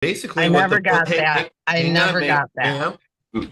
Basically, I what never the got that. I hang on, never got that.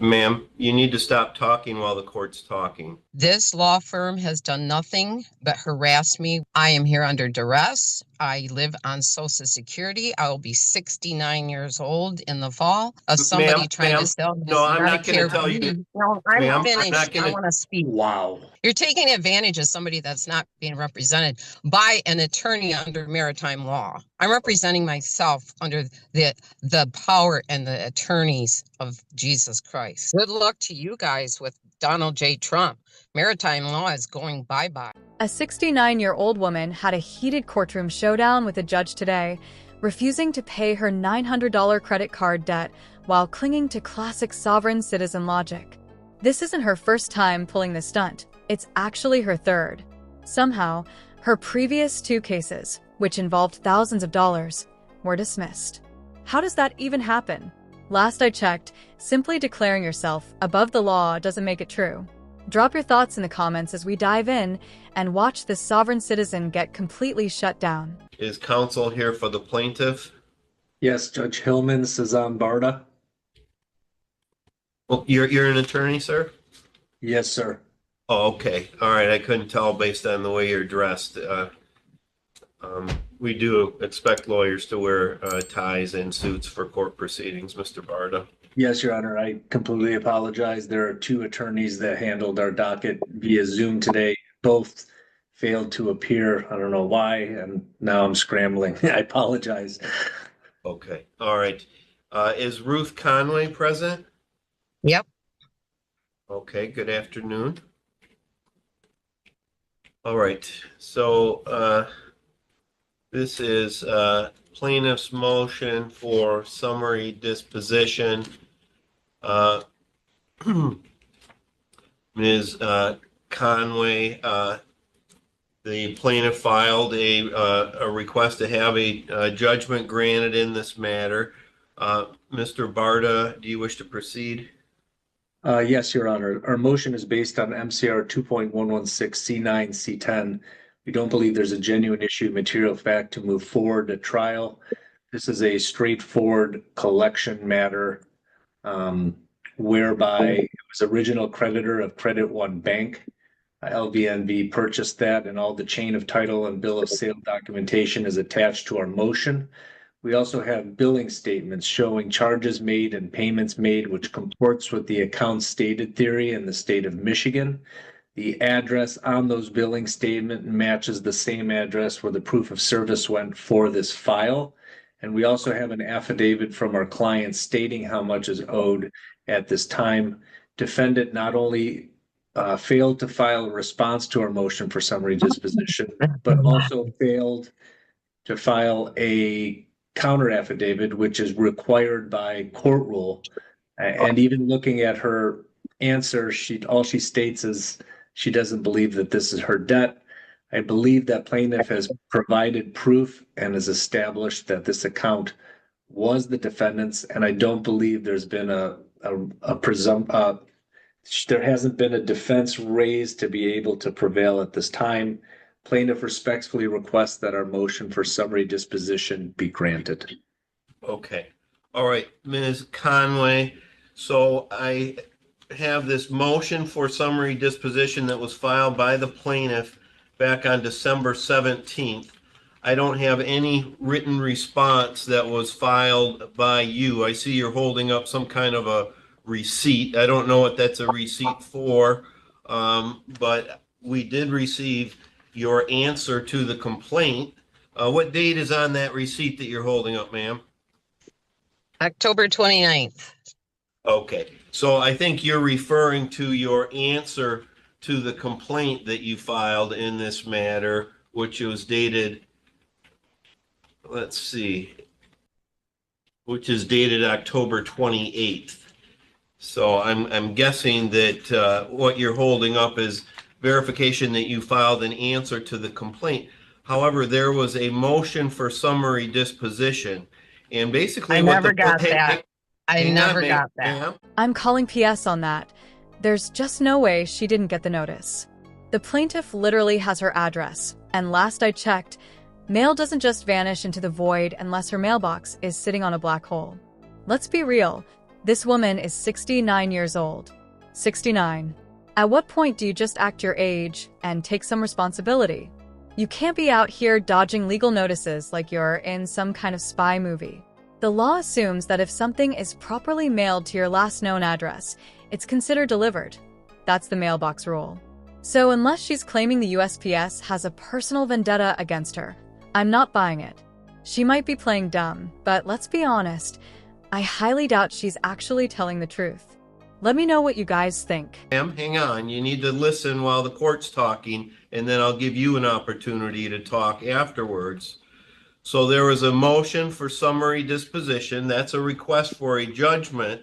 ma'am, you need to stop talking while the court's talking. This law firm has done nothing but harass me. I am here under duress. I live on Social Security. I will be 69 years old in the fall of somebody trying to sell me No, this I'm not going to Medicare tell you, B. No, I'm ma'am, I'm not finished. going I to. want to speak. Wow. You're taking advantage of somebody that's not being represented by an attorney under maritime law. I'm representing myself under the power and the attorneys of Jesus Christ. Good luck to you guys with Donald J. Trump. Maritime law is going bye-bye. A 69-year-old woman had a heated courtroom showdown with a judge today, refusing to pay her $900 credit card debt while clinging to classic sovereign citizen logic. This isn't her first time pulling this stunt. It's actually her third. Somehow, her previous 2 cases, which involved thousands of dollars, were dismissed. How does that even happen? Last I checked, simply declaring yourself above the law doesn't make it true. Drop your thoughts in the comments as we dive in and watch this sovereign citizen get completely shut down. Is counsel here for the plaintiff? Yes, Judge Hillman, Cezanne Barda. Well, you're an attorney, sir? Yes, sir. Oh, okay. All right. I couldn't tell based on the way you're dressed. We do expect lawyers to wear ties and suits for court proceedings, Mr. Barda. Yes, Your Honor. I completely apologize. There are 2 attorneys that handled our docket via Zoom today. Both failed to appear. I don't know why, and now I'm scrambling. I apologize. Okay. All right. Is Ruth Conway present? Yep. Okay. Good afternoon. All right. So this is plaintiff's motion for summary disposition. Ms. Conway, the plaintiff filed a request to have a judgment granted in this matter. Mr. Barda, do you wish to proceed? Yes, Your Honor. Our motion is based on MCR 2.116 C9 C10. We don't believe there's a genuine issue of material fact to move forward to trial. This is a straightforward collection matter whereby it was original creditor of Credit One Bank. LVNB purchased that, and all the chain of title and bill of sale documentation is attached to our motion. We also have billing statements showing charges made and payments made, which comports with the account stated theory in the state of Michigan. The address on those billing statement matches the same address where the proof of service went for this file. And we also have an affidavit from our client stating how much is owed at this time. Defendant not only failed to file a response to our motion for summary disposition, but also failed to file a counter affidavit, which is required by court rule. And even looking at her answer, all she states is she doesn't believe that this is her debt. I believe that plaintiff has provided proof and has established that this account was the defendant's, and I don't believe there's been there hasn't been a defense raised to be able to prevail at this time. Plaintiff respectfully requests that our motion for summary disposition be granted. Okay. All right, Ms. Conway. So I have this motion for summary disposition that was filed by the plaintiff back on December 17th. I don't have any written response that was filed by you. I see you're holding up some kind of a receipt. I don't know what that's a receipt for, but we did receive your answer to the complaint. What date is on that receipt that you're holding up, ma'am? October 29th. Okay, so I think you're referring to your answer to the complaint that you filed in this matter, which was dated, let's see, which is dated October 28th. So I'm guessing that what you're holding up is verification that you filed an answer to the complaint. However, there was a motion for summary disposition, and basically I what never the got that. I hang on, never ma'am, got that. ma'am. I'm calling PS on that. There's just no way she didn't get the notice. The plaintiff literally has her address, and last I checked, Mail doesn't just vanish into the void unless her mailbox is sitting on a black hole. Let's be real, this woman is 69 years old. 69. At what point do you just act your age and take some responsibility? You can't be out here dodging legal notices like you're in some kind of spy movie. The law assumes that if something is properly mailed to your last known address, it's considered delivered. That's the mailbox rule. So unless she's claiming the USPS has a personal vendetta against her, I'm not buying it. She might be playing dumb, but let's be honest, I highly doubt she's actually telling the truth. Let me know what you guys think. Ma'am, hang on. You need to listen while the court's talking, and then I'll give you an opportunity to talk afterwards. So there was a motion for summary disposition. That's a request for a judgment,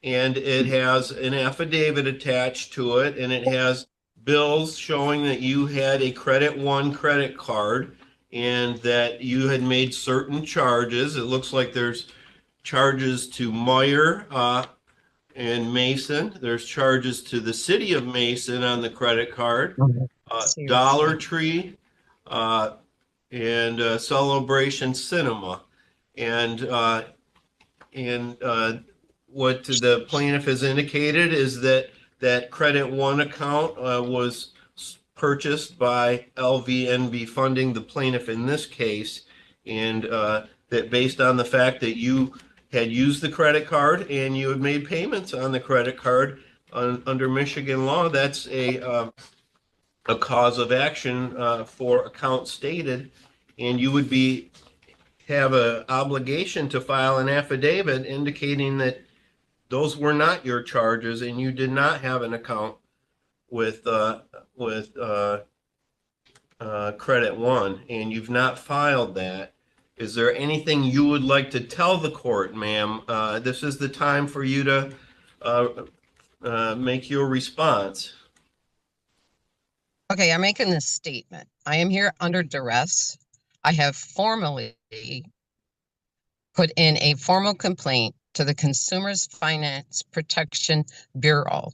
and it has an affidavit attached to it, and it has bills showing that you had a Credit One credit card and that you had made certain charges. It looks like there's charges to Meyer and Mason. There's charges to the city of Mason on the credit card, Dollar Tree, and Celebration Cinema. And what the plaintiff has indicated is that that Credit One account was purchased by LVNV funding, the plaintiff in this case, and that based on the fact that you had used the credit card and you had made payments on the credit card under Michigan law, that's a cause of action for account stated, and you would have an obligation to file an affidavit indicating that those were not your charges and you did not have an account with Credit One, and you've not filed that. Is there anything you would like to tell the court, ma'am? This is the time for you to make your response. Okay, I'm making this statement. I am here under duress. I have formally put in a formal complaint to the Consumers Finance Protection Bureau.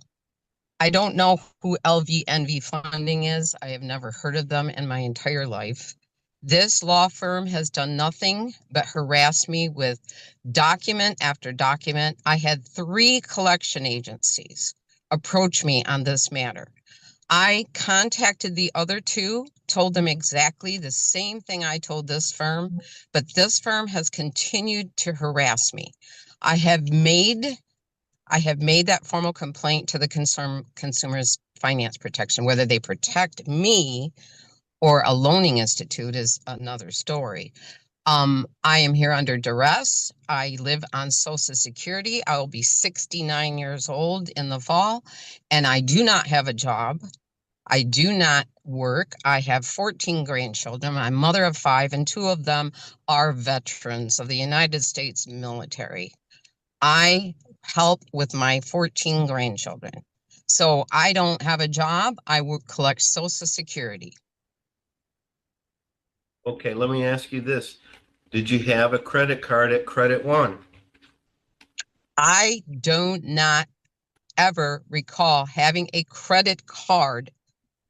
I don't know who LVNV Funding is. I have never heard of them in my entire life. This law firm has done nothing but harass me with document after document. I had 3 collection agencies approach me on this matter. I contacted the other 2, told them exactly the same thing I told this firm, but this firm has continued to harass me. I have made that formal complaint to the Consumers Finance Protection. Whether they protect me or a loaning institute is another story. I am here under duress. I live on Social Security. I will be 69 years old in the fall, and I do not have a job. I do not work. I have 14 grandchildren. I'm a mother of 5, and 2 of them are veterans of the United States military. I help with my 14 grandchildren. So I don't have a job. I will collect Social Security. Okay, let me ask you this. Did you have a credit card at Credit One? I do not ever recall having a credit card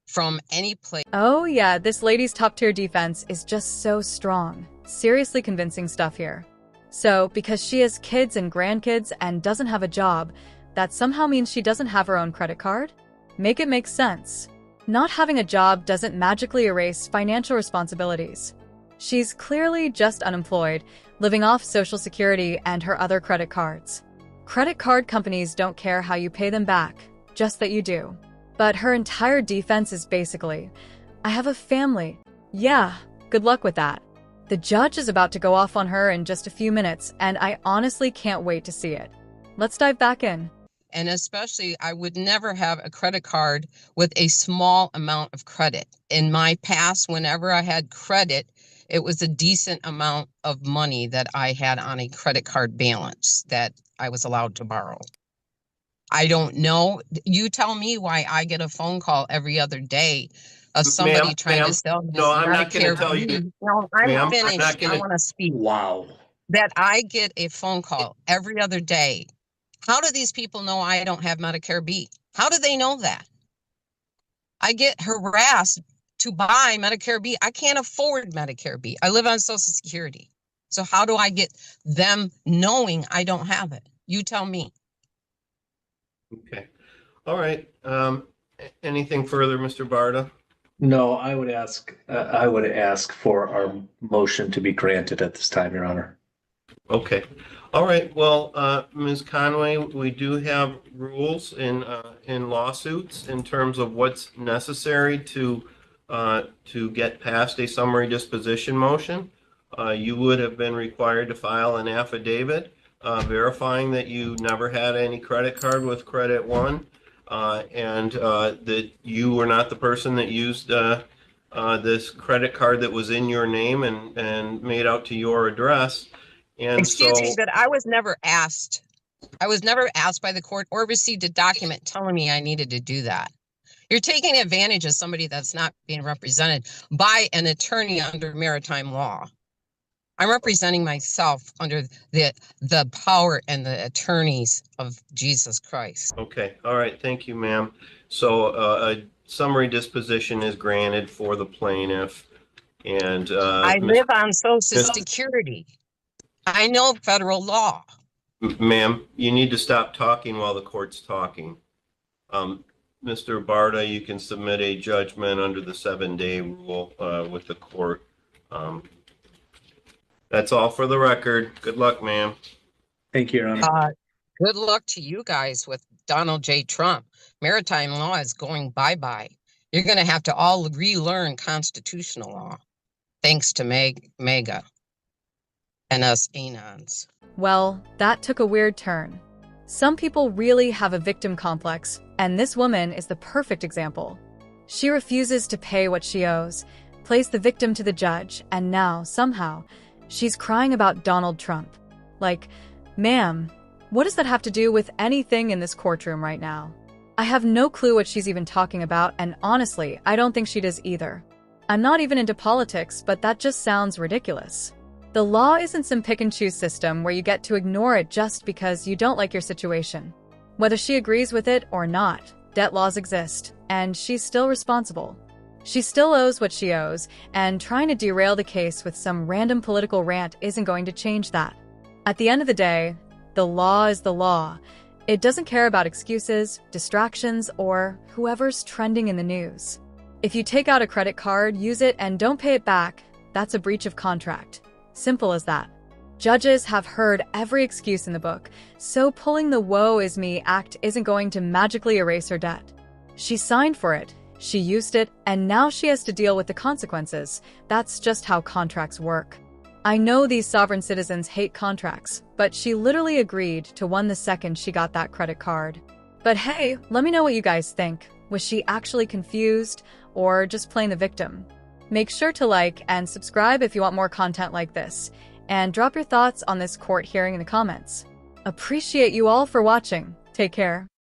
from any place. Oh yeah, this lady's top-tier defense is just so strong. Seriously convincing stuff here. So, because she has kids and grandkids and doesn't have a job, that somehow means she doesn't have her own credit card? Make it make sense. Not having a job doesn't magically erase financial responsibilities. She's clearly just unemployed, living off Social Security and her other credit cards. Credit card companies don't care how you pay them back, just that you do. But her entire defense is basically, I have a family. Yeah, good luck with that. The judge is about to go off on her in just a few minutes, and I honestly can't wait to see it. Let's dive back in. And especially, I would never have a credit card with a small amount of credit. In my past, whenever I had credit, it was a decent amount of money that I had on a credit card balance that I was allowed to borrow. I don't know. You tell me why I get a phone call every other day of somebody trying to sell me. No, I'm not going to tell you. No, I'm finished. I want to speak. Wow. That I get a phone call every other day. How do these people know I don't have Medicare B? How do they know that? I get harassed to buy Medicare B. I can't afford Medicare B. I live on Social Security. So how do I get them knowing I don't have it? You tell me. Okay. All right. Anything further, Mr. Barta? No, I would ask for our motion to be granted at this time, Your Honor. Okay. All right. Well, Ms. Conway, we do have rules in lawsuits in terms of what's necessary to get past a summary disposition motion. You would have been required to file an affidavit verifying that you never had any credit card with Credit One, and that you were not the person that used this credit card that was in your name and made out to your address. And Excuse me, but I was never asked. I was never asked by the court or received a document telling me I needed to do that. You're taking advantage of somebody that's not being represented by an attorney under maritime law. I'm representing myself under the power and the attorneys of Jesus Christ. Okay. All right. Thank you, ma'am. So a summary disposition is granted for the plaintiff. And I live on Social Security. I know federal law. Ma'am, you need to stop talking while the court's talking. Mr. Barta, you can submit a judgment under the 7-day rule with the court. That's all for the record. Good luck, ma'am. Thank you, Your Honor. Good luck to you guys with Donald J. Trump. Maritime law is going bye-bye. You're going to have to all relearn constitutional law. Thanks to MAGA and us anons. Well, that took a weird turn. Some people really have a victim complex, and this woman is the perfect example. She refuses to pay what she owes, plays the victim to the judge, and now, somehow, she's crying about Donald Trump. Like, ma'am, what does that have to do with anything in this courtroom right now? I have no clue what she's even talking about, and honestly, I don't think she does either. I'm not even into politics, but that just sounds ridiculous. The law isn't some pick-and-choose system where you get to ignore it just because you don't like your situation. Whether she agrees with it or not, debt laws exist, and she's still responsible. She still owes what she owes, and trying to derail the case with some random political rant isn't going to change that. At the end of the day, the law is the law. It doesn't care about excuses, distractions, or whoever's trending in the news. If you take out a credit card, use it, and don't pay it back, that's a breach of contract. Simple as that. Judges have heard every excuse in the book, so pulling the woe is me act isn't going to magically erase her debt. She signed for it, she used it, and now she has to deal with the consequences. That's just how contracts work. I know these sovereign citizens hate contracts, but she literally agreed to one the second she got that credit card. But hey, let me know what you guys think. Was she actually confused, or just playing the victim? Make sure to like and subscribe if you want more content like this, and drop your thoughts on this court hearing in the comments. Appreciate you all for watching. Take care.